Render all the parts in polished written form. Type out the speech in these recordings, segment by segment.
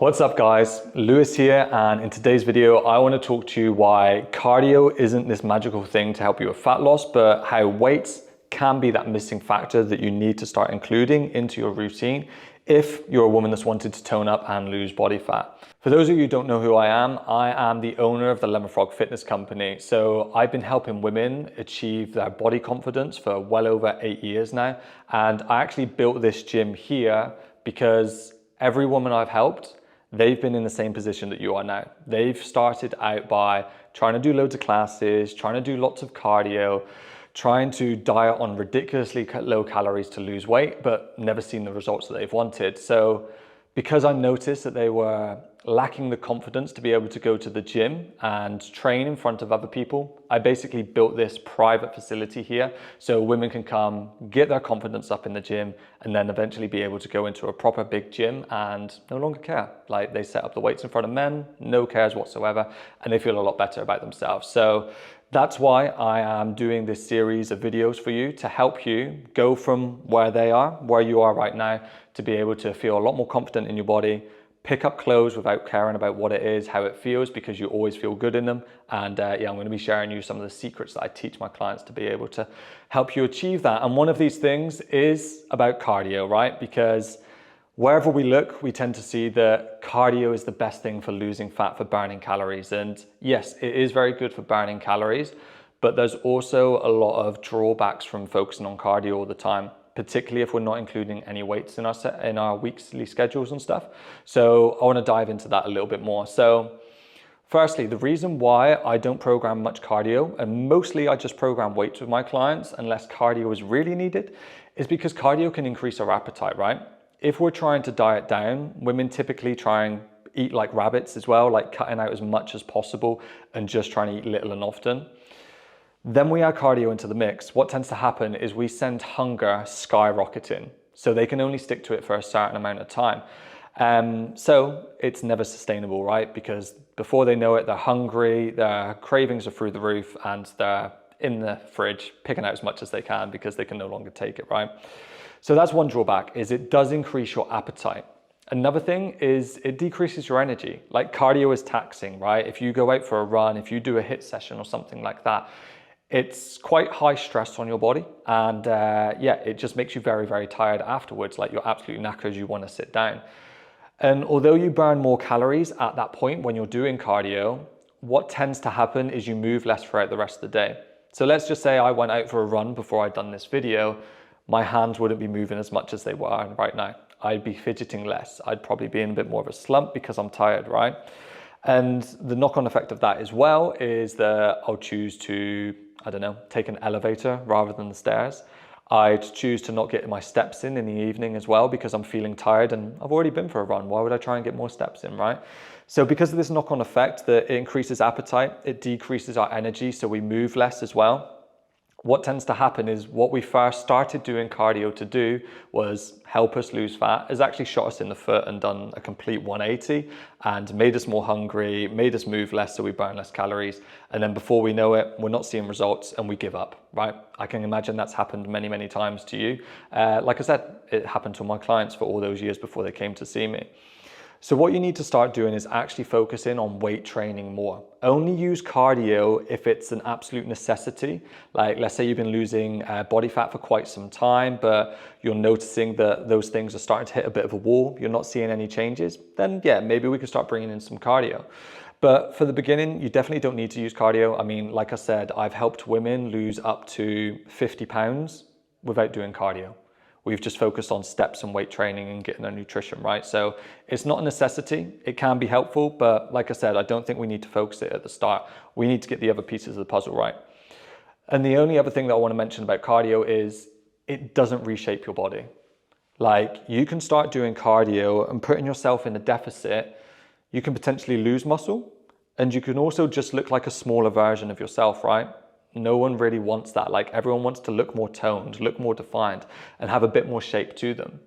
What's up guys, Lewis here, and in today's video I want to talk to you why cardio isn't this magical thing to help you with fat loss, but how weights can be that missing factor that you need to start including into your routine if you're a woman that's wanted to tone up and lose body fat. For those of you who don't know who I am the owner of the Lemon Frog Fitness Company. So I've been helping women achieve their body confidence for well over 8 years now, and I actually built this gym here because every woman I've helped, they've been in the same position that you are now. They've started out by trying to do loads of classes, trying to do lots of cardio, trying to diet on ridiculously low calories to lose weight, but never seen the results that they've wanted. So because I noticed that they were lacking the confidence to be able to go to the gym and train in front of other people, I basically built this private facility here so women can come, get their confidence up in the gym, and then eventually be able to go into a proper big gym and no longer care. Like, they set up the weights in front of men, no cares whatsoever, and they feel a lot better about themselves. So that's why I am doing this series of videos for you to help you go from where you are right now, to be able to feel a lot more confident in your body, pick up clothes without caring about what it is, how it feels, because you always feel good in them. And yeah, I'm going to be sharing you some of the secrets that I teach my clients to be able to help you achieve that. And one of these things is about cardio, right? Because wherever we look, we tend to see that cardio is the best thing for losing fat, for burning calories. And yes, it is very good for burning calories, but there's also a lot of drawbacks from focusing on cardio all the time, particularly if we're not including any weights in our weekly schedules and stuff. So I want to dive into that a little bit more. So firstly, the reason why I don't program much cardio, and mostly I just program weights with my clients unless cardio is really needed, is because cardio can increase our appetite, right? If we're trying to diet down, women typically try and eat like rabbits as well, like cutting out as much as possible and just trying to eat little and often. Then we add cardio into the mix. What tends to happen is we send hunger skyrocketing. So they can only stick to it for a certain amount of time. So it's never sustainable, right? Because before they know it, they're hungry, their cravings are through the roof, and they're in the fridge picking out as much as they can because they can no longer take it, right? So that's one drawback, is it does increase your appetite. Another thing is it decreases your energy. Like, cardio is taxing, right? If you go out for a run, if you do a HIIT session or something like that, it's quite high stress on your body, and yeah, it just makes you very, very tired afterwards. Like, you're absolutely knackered, you want to sit down. And although you burn more calories at that point when you're doing cardio, what tends to happen is you move less throughout the rest of the day. So let's just say I went out for a run before I'd done this video. My hands wouldn't be moving as much as they were right now. I'd be fidgeting less. I'd probably be in a bit more of a slump because I'm tired, right? And the knock-on effect of that as well is that I'll choose to, I don't know, take an elevator rather than the stairs. I'd choose to not get my steps in the evening as well because I'm feeling tired and I've already been for a run. Why would I try and get more steps in, right? So because of this knock-on effect that it increases appetite, it decreases our energy, so we move less as well. What tends to happen is what we first started doing cardio to do was help us lose fat, has actually shot us in the foot and done a complete 180 and made us more hungry, made us move less so we burn less calories. And then before we know it, we're not seeing results and we give up, right? I can imagine that's happened many, many times to you. Like I said, it happened to my clients for all those years before they came to see me. So what you need to start doing is actually focusing on weight training more. Only use cardio if it's an absolute necessity. Like, let's say you've been losing body fat for quite some time, but you're noticing that those things are starting to hit a bit of a wall, you're not seeing any changes, then yeah, maybe we could start bringing in some cardio. But for the beginning, you definitely don't need to use cardio. I mean, like I said, I've helped women lose up to 50 pounds without doing cardio. We've just focused on steps and weight training and getting their nutrition right. So it's not a necessity. It can be helpful, but like I said, I don't think we need to focus it at the start. We need to get the other pieces of the puzzle right. And the only other thing that I want to mention about cardio is it doesn't reshape your body. Like, you can start doing cardio and putting yourself in a deficit. You can potentially lose muscle, and you can also just look like a smaller version of yourself, right? No one really wants that. Like, everyone wants to look more toned, look more defined, and have a bit more shape to them.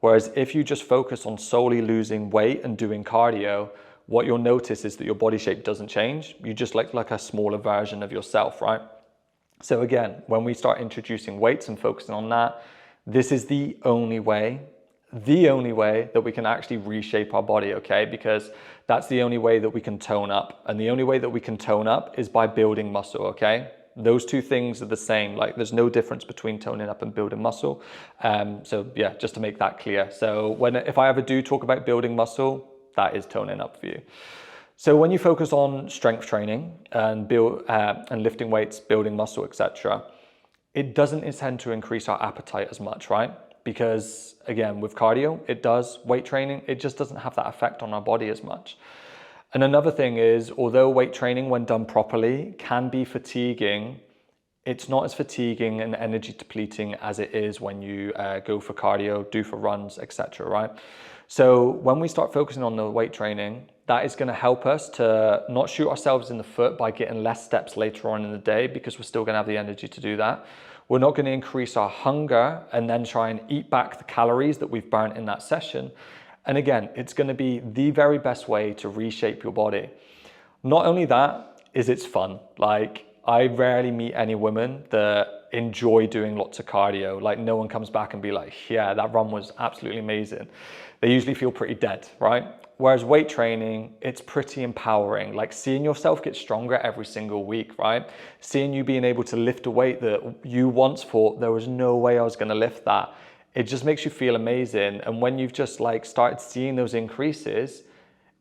Whereas if you just focus on solely losing weight and doing cardio, what you'll notice is that your body shape doesn't change. You just look like a smaller version of yourself, right? So again, when we start introducing weights and focusing on that, this is the only way the only way that we can actually reshape our body, okay? Because that's the only way that we can tone up. And the only way that we can tone up is by building muscle, okay? Those two things are the same. Like, there's no difference between toning up and building muscle. So yeah, just to make that clear. So if I ever do talk about building muscle, that is toning up for you. So when you focus on strength training and lifting weights, building muscle, etc., it doesn't intend to increase our appetite as much, right? Because again, with cardio, it does. Weight training, it just doesn't have that effect on our body as much. And another thing is, although weight training, when done properly, can be fatiguing, it's not as fatiguing and energy depleting as it is when you go for cardio, do for runs, etc., right? So when we start focusing on the weight training, that is going to help us to not shoot ourselves in the foot by getting less steps later on in the day, because we're still going to have the energy to do that. We're not going to increase our hunger and then try and eat back the calories that we've burnt in that session. And again, it's going to be the very best way to reshape your body. Not only that, is it's fun. Like, I rarely meet any women that enjoy doing lots of cardio. Like, no one comes back and be like, yeah, that run was absolutely amazing. They usually feel pretty dead, right? Whereas weight training, it's pretty empowering. Like, seeing yourself get stronger every single week, right? Seeing you being able to lift a weight that you once thought there was no way I was going to lift that. It just makes you feel amazing. And when you've just like started seeing those increases,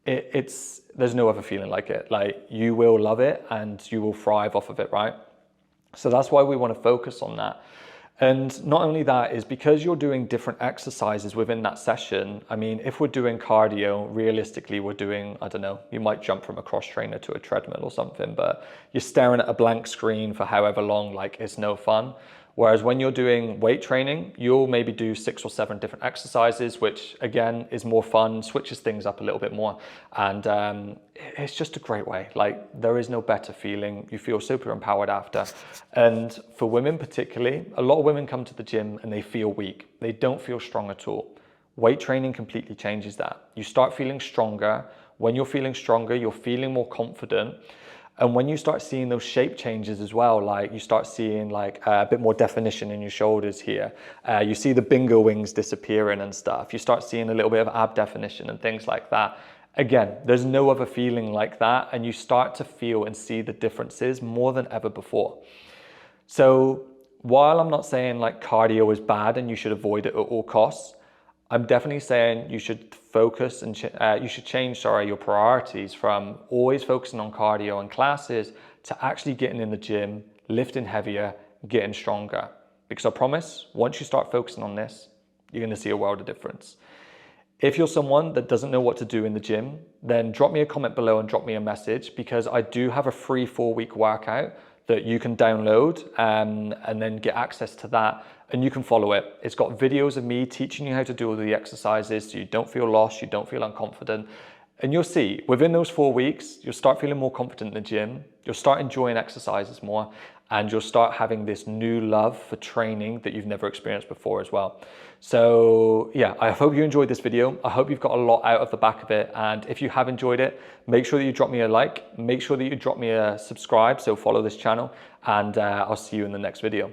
there's no other feeling like it. Like, you will love it and you will thrive off of it, right? So that's why we want to focus on that. And not only that, is because you're doing different exercises within that session. I mean, if we're doing cardio, realistically, we're doing, I don't know, you might jump from a cross trainer to a treadmill or something, but you're staring at a blank screen for however long, like, it's no fun. Whereas when you're doing weight training, you'll maybe do 6 or 7 different exercises, which again is more fun, switches things up a little bit more. And it's just a great way. Like, there is no better feeling. You feel super empowered after. And for women particularly, a lot of women come to the gym and they feel weak. They don't feel strong at all. Weight training completely changes that. You start feeling stronger. When you're feeling stronger, you're feeling more confident. And when you start seeing those shape changes as well, like you start seeing like a bit more definition in your shoulders here, you see the bingo wings disappearing and stuff. You start seeing a little bit of ab definition and things like that. Again, there's no other feeling like that. And you start to feel and see the differences more than ever before. So while I'm not saying like cardio is bad and you should avoid it at all costs, I'm definitely saying you should focus and you should change, your priorities from always focusing on cardio and classes to actually getting in the gym, lifting heavier, getting stronger. Because I promise, once you start focusing on this, you're going to see a world of difference. If you're someone that doesn't know what to do in the gym, then drop me a comment below and drop me a message, because I do have a free 4-week workout that you can download and then get access to that, and you can follow it. It's got videos of me teaching you how to do all the exercises so you don't feel lost, you don't feel unconfident. And you'll see, within those 4 weeks, you'll start feeling more confident in the gym, you'll start enjoying exercises more, and you'll start having this new love for training that you've never experienced before as well. So yeah, I hope you enjoyed this video. I hope you've got a lot out of the back of it. And if you have enjoyed it, make sure that you drop me a like, make sure that you drop me a subscribe, so follow this channel, and I'll see you in the next video.